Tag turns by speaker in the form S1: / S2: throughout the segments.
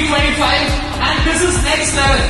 S1: 2025 and this is next level.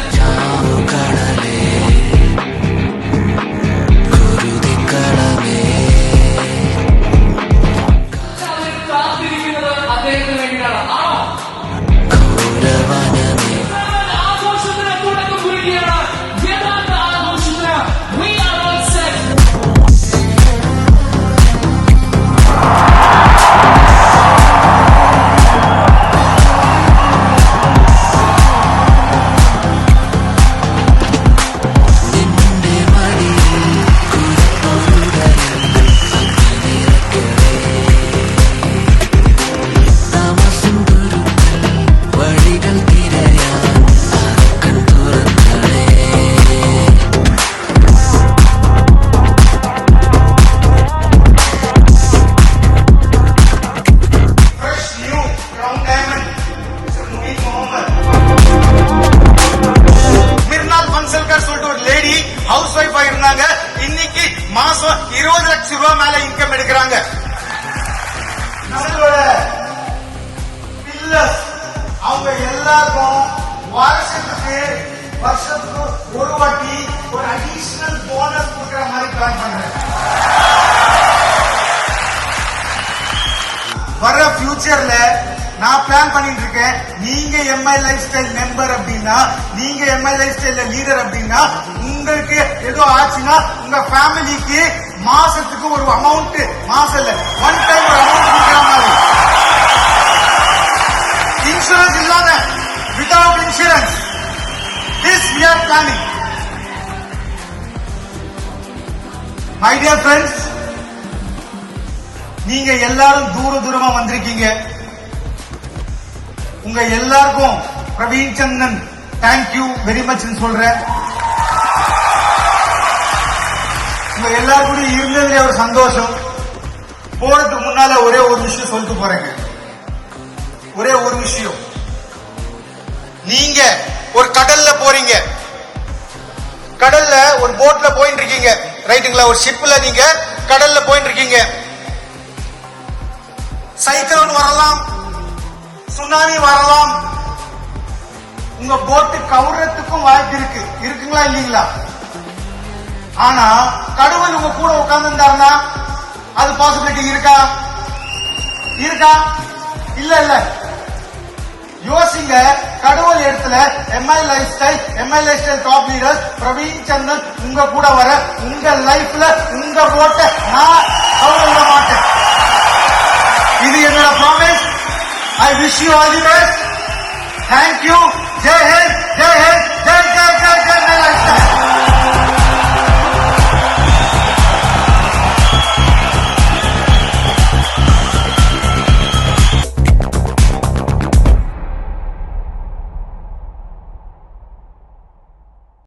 S2: House வைஃபா இருந்தாங்க, இன்னைக்கு மாசம் 20 லட்சம் ரூபாய் மேல இன்கம் எடுக்கிறாங்க. நம்மளோட பில்லர்ஸ் அவங்க எல்லாருக்கும் வருஷத்துக்கு ஒரு வாட்டி ஒரு அடிஷனல் போனஸ் கொடுக்கிற மாதிரி பிளான் பண்றேன். வர ஃபியூச்சர்ல நான் பிளான் பண்ணிட்டு இருக்கேன். நீங்க எம்ஐ லைஃப் ஸ்டைல் மெம்பர் அப்படின்னா, நீங்க எம்ஐ லைஃப் ஸ்டைல்ல லீடர் அப்படின்னா, உங்களுக்கு ஏதோ ஆச்சுன்னா உங்க ஃபேமிலிக்கு மாசத்துக்கு ஒரு அமௌண்ட், மாசம் இல்ல ஒன் டைம் ஒரு அமௌண்ட் கொடுக்கிற மாதிரி. இன்சூரன்ஸ் இல்லாம, without insurance, this we are planning. My dear friends, நீங்க எல்லாரும் தூரமா வந்திருக்கீங்க. உங்க எல்லாருக்கும் பிரவீன் சந்தன் தேங்க்யூ வெரி மச் சொல்றேன். உங்க எல்லாருக்கும் இருந்ததுல ஒரு சந்தோஷம். போறதுக்கு முன்னால ஒரே ஒரு விஷயம் சொல்லிட்டு போறேங்க. ஒரே ஒரு விஷயம், நீங்க ஒரு கடல்ல போறீங்க, கடல்ல ஒரு போட்ல போயிட்டு இருக்கீங்க, ரைட்டுங்களா? ஒரு ஷிப்ல நீங்க கடல்ல போயிட்டு இருக்கீங்க. சைக்ளோன் வரலாம், சுனாமி வரலாம், உங்க போட்டு கவுறதுக்கும் வாய்ப்பு இருக்கு. இருக்குங்களா இல்லீங்களா? ஆனா கடவுள் உங்க கூட உட்கார்ந்து இருந்தாருன்னா அது பாசிபிலிட்டி இருக்கா? இருக்கா? இல்ல. யோசிங்க. கடவுள் இடத்துல MI lifestyle top leaders Praveen Chandan உங்க கூட வர, உங்க லைஃப்ல உங்க போட்ட நான் கவுர விட மாட்டேன். இது என்னோட promise. I wish you all the best. Thank you. Jai Hind.